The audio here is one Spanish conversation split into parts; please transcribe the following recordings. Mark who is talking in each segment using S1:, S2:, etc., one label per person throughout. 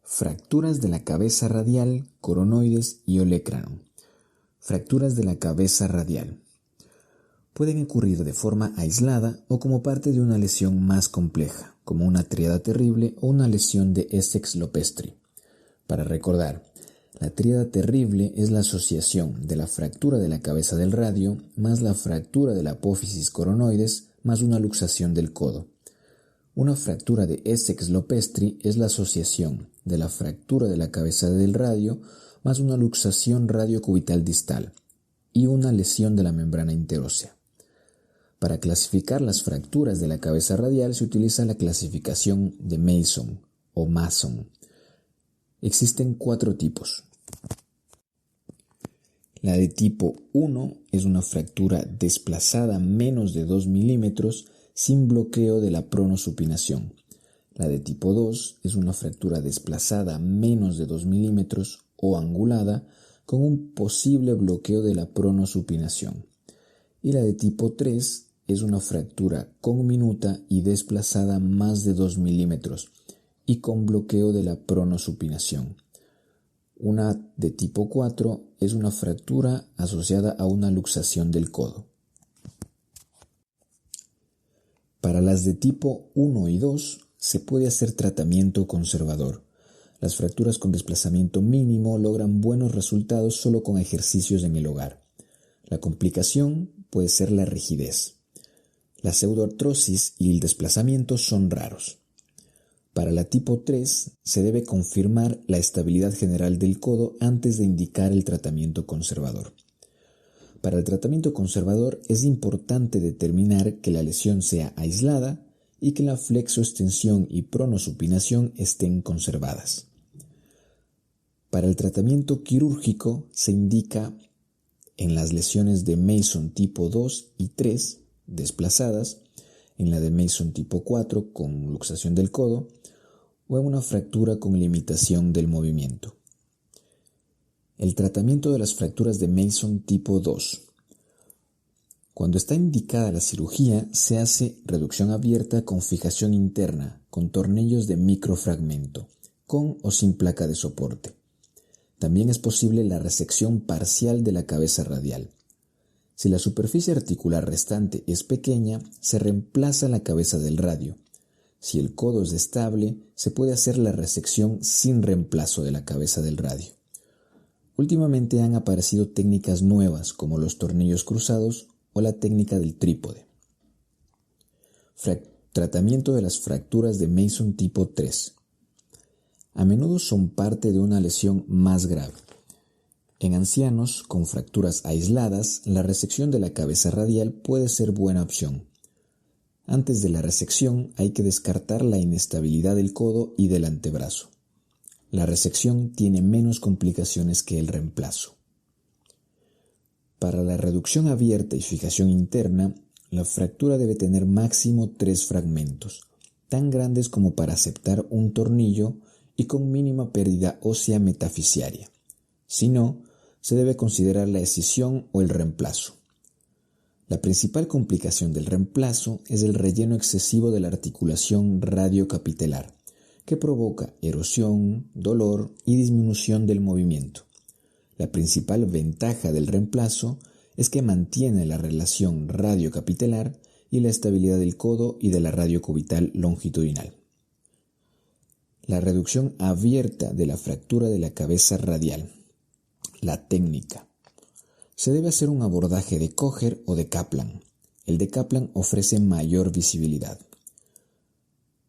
S1: Fracturas de la cabeza radial, coronoides y olecrano. Fracturas de la cabeza radial. Pueden ocurrir de forma aislada o como parte de una lesión más compleja, como una tríada terrible o una lesión de Essex-Lopestri. Para recordar, la tríada terrible es la asociación de la fractura de la cabeza del radio más la fractura de la apófisis coronoides más una luxación del codo. Una fractura de Essex-Lopestri es la asociación de la fractura de la cabeza del radio más una luxación radiocubital distal y una lesión de la membrana interósea. Para clasificar las fracturas de la cabeza radial se utiliza la clasificación de Mason o Mason. Existen 4 tipos. La de tipo 1 es una fractura desplazada menos de 2 milímetros sin bloqueo de la pronosupinación. La de tipo 2 es una fractura desplazada menos de 2 milímetros o angulada con un posible bloqueo de la pronosupinación. Y la de tipo 3 es una fractura conminuta y desplazada más de 2 milímetros y con bloqueo de la pronosupinación. Una de tipo 4 es una fractura asociada a una luxación del codo. Para las de tipo 1 y 2 se puede hacer tratamiento conservador. Las fracturas con desplazamiento mínimo logran buenos resultados solo con ejercicios en el hogar. La complicación puede ser la rigidez. La pseudoartrosis y el desplazamiento son raros. Para la tipo 3 se debe confirmar la estabilidad general del codo antes de indicar el tratamiento conservador. Para el tratamiento conservador es importante determinar que la lesión sea aislada y que la flexoextensión y pronosupinación estén conservadas. Para el tratamiento quirúrgico se indica en las lesiones de Mason tipo 2 y 3 desplazadas, en la de Mason tipo 4 con luxación del codo o en una fractura con limitación del movimiento. El tratamiento de las fracturas de Mason tipo 2. Cuando está indicada la cirugía, se hace reducción abierta con fijación interna, con tornillos de microfragmento, con o sin placa de soporte. También es posible la resección parcial de la cabeza radial. Si la superficie articular restante es pequeña, se reemplaza la cabeza del radio. Si el codo es estable, se puede hacer la resección sin reemplazo de la cabeza del radio. Últimamente han aparecido técnicas nuevas como los tornillos cruzados o la técnica del trípode. Tratamiento de las fracturas de Mason tipo 3. A menudo son parte de una lesión más grave. En ancianos con fracturas aisladas, la resección de la cabeza radial puede ser buena opción. Antes de la resección hay que descartar la inestabilidad del codo y del antebrazo. La resección tiene menos complicaciones que el reemplazo. Para la reducción abierta y fijación interna, la fractura debe tener máximo 3 fragmentos, tan grandes como para aceptar un tornillo y con mínima pérdida ósea metafisiaria. Si no, se debe considerar la escisión o el reemplazo. La principal complicación del reemplazo es el relleno excesivo de la articulación radiocapitelar, que provoca erosión, dolor y disminución del movimiento. La principal ventaja del reemplazo es que mantiene la relación radiocapitelar y la estabilidad del codo y de la radiocubital longitudinal. La reducción abierta de la fractura de la cabeza radial. La técnica. Se debe hacer un abordaje de Kocher o de Kaplan. El de Kaplan ofrece mayor visibilidad.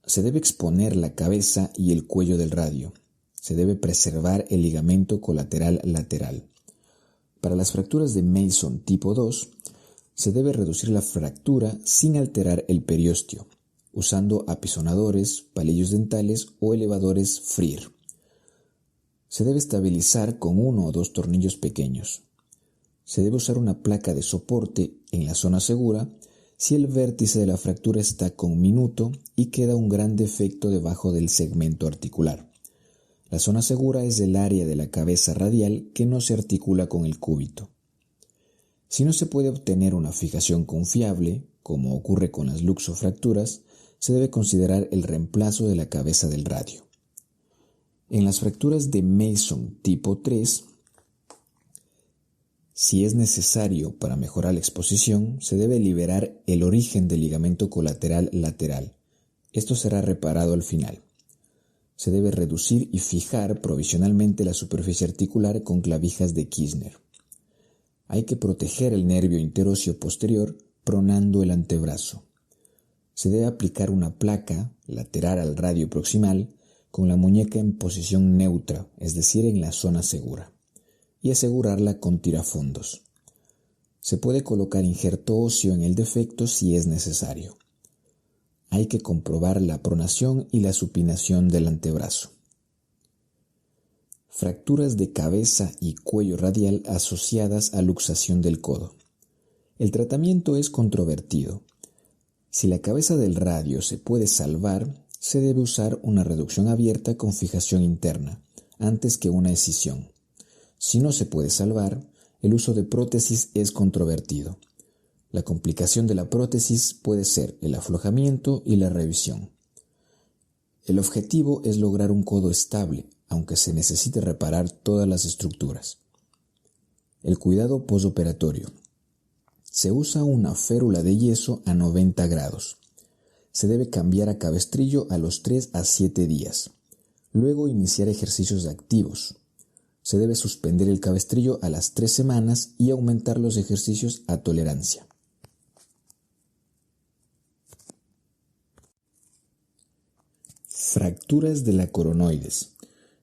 S1: Se debe exponer la cabeza y el cuello del radio. Se debe preservar el ligamento colateral lateral. Para las fracturas de Mason tipo 2, se debe reducir la fractura sin alterar el periósteo, usando apisonadores, palillos dentales o elevadores Freer. Se debe estabilizar con 1 o 2 tornillos pequeños. Se debe usar una placa de soporte en la zona segura si el vértice de la fractura está conminuto y queda un gran defecto debajo del segmento articular. La zona segura es el área de la cabeza radial que no se articula con el cúbito. Si no se puede obtener una fijación confiable, como ocurre con las luxofracturas, se debe considerar el reemplazo de la cabeza del radio. En las fracturas de Mason tipo 3, si es necesario para mejorar la exposición, se debe liberar el origen del ligamento colateral lateral. Esto será reparado al final. Se debe reducir y fijar provisionalmente la superficie articular con clavijas de Kirchner. Hay que proteger el nervio interóseo posterior pronando el antebrazo. Se debe aplicar una placa lateral al radio proximal con la muñeca en posición neutra, es decir, en la zona segura, y asegurarla con tirafondos. Se puede colocar injerto óseo en el defecto si es necesario. Hay que comprobar la pronación y la supinación del antebrazo. Fracturas de cabeza y cuello radial asociadas a luxación del codo. El tratamiento es controvertido. Si la cabeza del radio se puede salvar, se debe usar una reducción abierta con fijación interna, antes que una escisión. Si no se puede salvar, el uso de prótesis es controvertido. La complicación de la prótesis puede ser el aflojamiento y la revisión. El objetivo es lograr un codo estable, aunque se necesite reparar todas las estructuras. El cuidado postoperatorio. Se usa una férula de yeso a 90 grados. Se debe cambiar a cabestrillo a los 3 a 7 días. Luego iniciar ejercicios activos. Se debe suspender el cabestrillo a las 3 semanas y aumentar los ejercicios a tolerancia. Fracturas de la coronoides.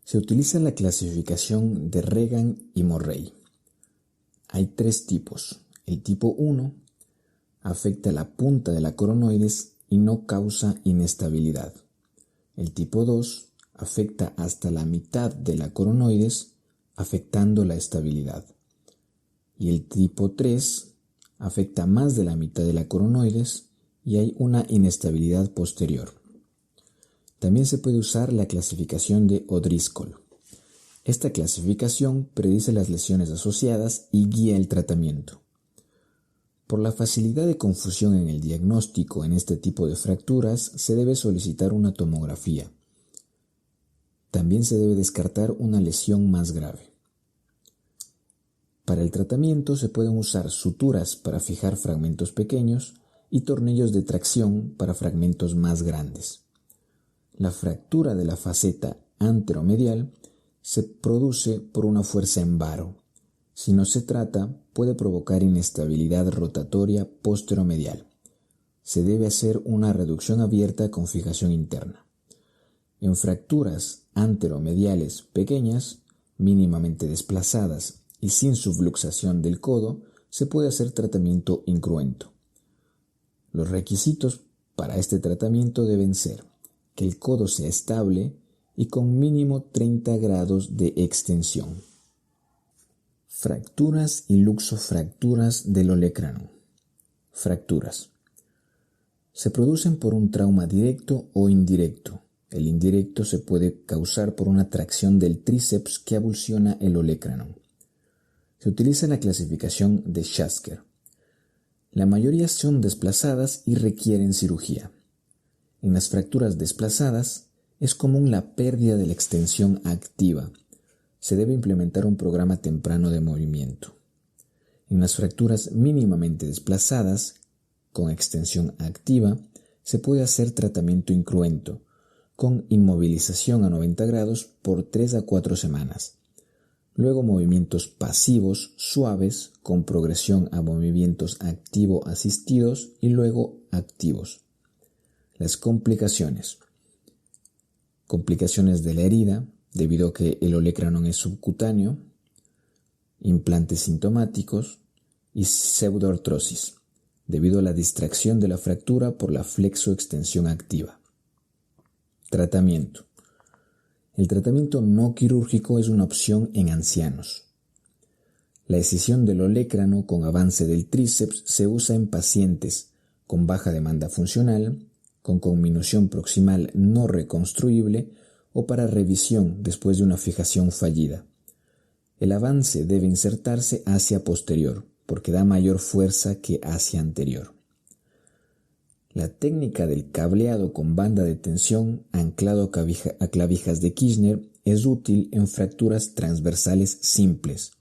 S1: Se utiliza la clasificación de Regan y Morrey. Hay 3 tipos. El tipo 1 afecta la punta de la coronoides y no causa inestabilidad. El tipo 2 afecta hasta la mitad de la coronoides, afectando la estabilidad. Y el tipo 3 afecta más de la mitad de la coronoides y hay una inestabilidad posterior. También se puede usar la clasificación de O'Driscoll. Esta clasificación predice las lesiones asociadas y guía el tratamiento. Por la facilidad de confusión en el diagnóstico en este tipo de fracturas, se debe solicitar una tomografía. También se debe descartar una lesión más grave. Para el tratamiento se pueden usar suturas para fijar fragmentos pequeños y tornillos de tracción para fragmentos más grandes. La fractura de la faceta anteromedial se produce por una fuerza en varo. Si no se trata, puede provocar inestabilidad rotatoria posteromedial. Se debe hacer una reducción abierta con fijación interna. En fracturas anteromediales pequeñas, mínimamente desplazadas y sin subluxación del codo, se puede hacer tratamiento incruento. Los requisitos para este tratamiento deben ser que el codo sea estable y con mínimo 30 grados de extensión. Fracturas y luxofracturas del olecrano. Fracturas. Se producen por un trauma directo o indirecto. El indirecto se puede causar por una tracción del tríceps que avulsiona el olecrano. Se utiliza la clasificación de Schasker. La mayoría son desplazadas y requieren cirugía. En las fracturas desplazadas es común la pérdida de la extensión activa. Se debe implementar un programa temprano de movimiento. En las fracturas mínimamente desplazadas, con extensión activa, se puede hacer tratamiento incruento, con inmovilización a 90 grados por 3 a 4 semanas. Luego movimientos pasivos suaves con progresión a movimientos activo-asistidos y luego activos. Las complicaciones. Complicaciones de la herida, debido a que el olecranon es subcutáneo, implantes sintomáticos y pseudoartrosis, debido a la distracción de la fractura por la flexoextensión activa. Tratamiento. El tratamiento no quirúrgico es una opción en ancianos. La escisión del olecrano con avance del tríceps se usa en pacientes con baja demanda funcional, con conminución proximal no reconstruible o para revisión después de una fijación fallida. El avance debe insertarse hacia posterior, porque da mayor fuerza que hacia anterior. La técnica del cableado con banda de tensión anclado a clavijas de Kirchner es útil en fracturas transversales simples.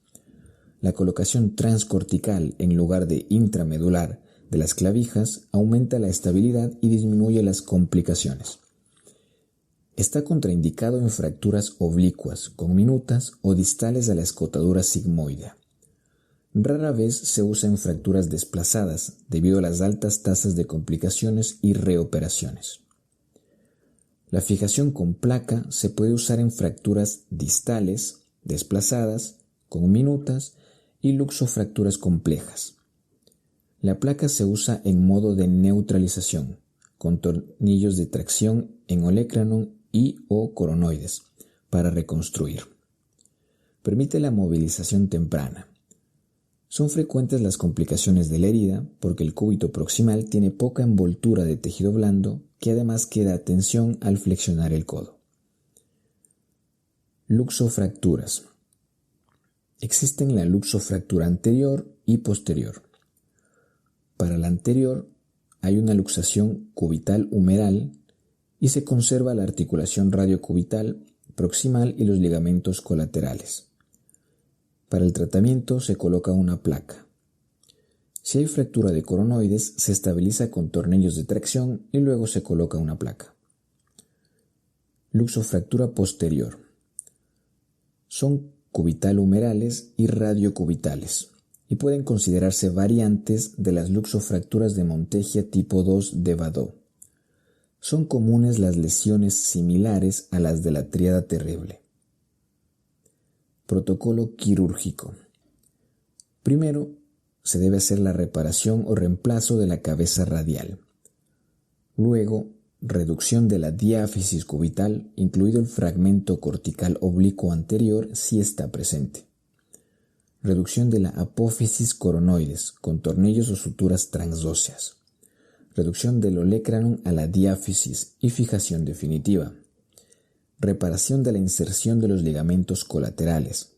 S1: La colocación transcortical en lugar de intramedular de las clavijas aumenta la estabilidad y disminuye las complicaciones. Está contraindicado en fracturas oblicuas, conminutas o distales a la escotadura sigmoidea. Rara vez se usa en fracturas desplazadas debido a las altas tasas de complicaciones y reoperaciones. La fijación con placa se puede usar en fracturas distales, desplazadas, conminutas y luxofracturas complejas. La placa se usa en modo de neutralización, con tornillos de tracción en olecranon y o coronoides, para reconstruir. Permite la movilización temprana. Son frecuentes las complicaciones de la herida porque el cúbito proximal tiene poca envoltura de tejido blando que además queda a tensión al flexionar el codo. Luxofracturas. Existen la luxofractura anterior y posterior. Para la anterior hay una luxación cubital humeral y se conserva la articulación radiocubital proximal y los ligamentos colaterales. Para el tratamiento se coloca una placa. Si hay fractura de coronoides, se estabiliza con tornillos de tracción y luego se coloca una placa. Luxofractura posterior. Son cubital humerales y radiocubitales y pueden considerarse variantes de las luxofracturas de Montegia tipo 2 de Vadó. Son comunes las lesiones similares a las de la tríada terrible. Protocolo quirúrgico. Primero, se debe hacer la reparación o reemplazo de la cabeza radial. Luego, reducción de la diáfisis cubital, incluido el fragmento cortical oblicuo anterior si está presente. Reducción de la apófisis coronoides con tornillos o suturas transóseas. Reducción del olecranon a la diáfisis y fijación definitiva. Reparación de la inserción de los ligamentos colaterales.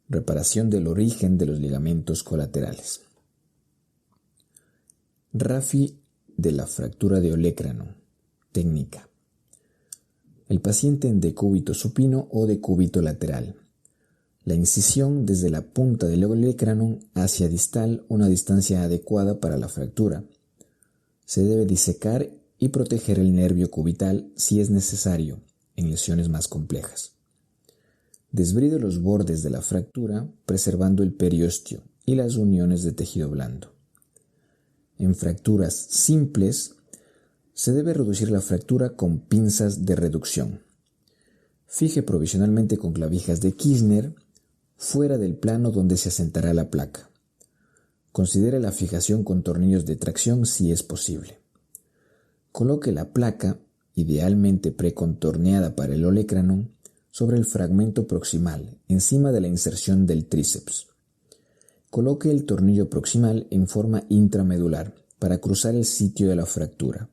S1: Reparación del origen de los ligamentos colaterales. RAFI de la fractura de olecranon. Técnica. El paciente en decúbito supino o decúbito lateral. La incisión desde la punta del olecranon hacia distal, una distancia adecuada para la fractura. Se debe disecar y proteger el nervio cubital si es necesario en lesiones más complejas. Desbride los bordes de la fractura preservando el periósteo y las uniones de tejido blando. En fracturas simples se debe reducir la fractura con pinzas de reducción. Fije provisionalmente con clavijas de Kirchner fuera del plano donde se asentará la placa. Considere la fijación con tornillos de tracción si es posible. Coloque la placa, idealmente precontorneada para el olecranon, sobre el fragmento proximal, encima de la inserción del tríceps. Coloque el tornillo proximal en forma intramedular para cruzar el sitio de la fractura.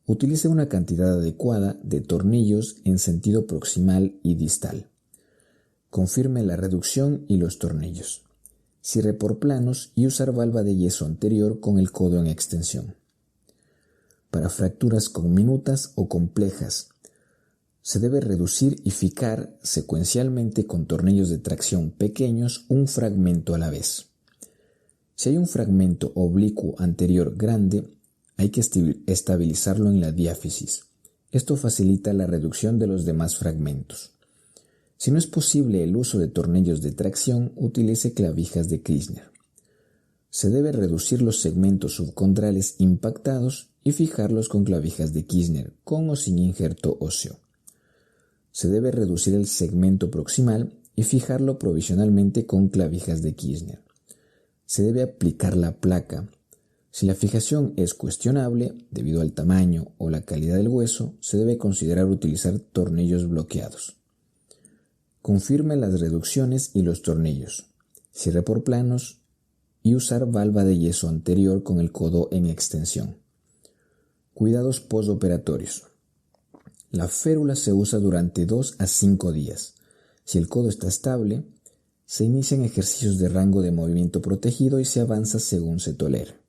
S1: Utilice una cantidad adecuada de tornillos en sentido proximal y distal. Confirme la reducción y los tornillos. Cierre por planos y usar valva de yeso anterior con el codo en extensión. Para fracturas conminutas o complejas, se debe reducir y fijar secuencialmente con tornillos de tracción pequeños un fragmento a la vez. Si hay un fragmento oblicuo anterior grande, hay que estabilizarlo en la diáfisis. Esto facilita la reducción de los demás fragmentos. Si no es posible el uso de tornillos de tracción, utilice clavijas de Kirchner. Se debe reducir los segmentos subcondrales impactados y fijarlos con clavijas de Kirchner, con o sin injerto óseo. Se debe reducir el segmento proximal y fijarlo provisionalmente con clavijas de Kirchner. Se debe aplicar la placa. Si la fijación es cuestionable, debido al tamaño o la calidad del hueso, se debe considerar utilizar tornillos bloqueados. Confirme las reducciones y los tornillos. Cierre por planos y usar valva de yeso anterior con el codo en extensión. Cuidados postoperatorios. La férula se usa durante 2 a 5 días. Si el codo está estable, se inician ejercicios de rango de movimiento protegido y se avanza según se tolere.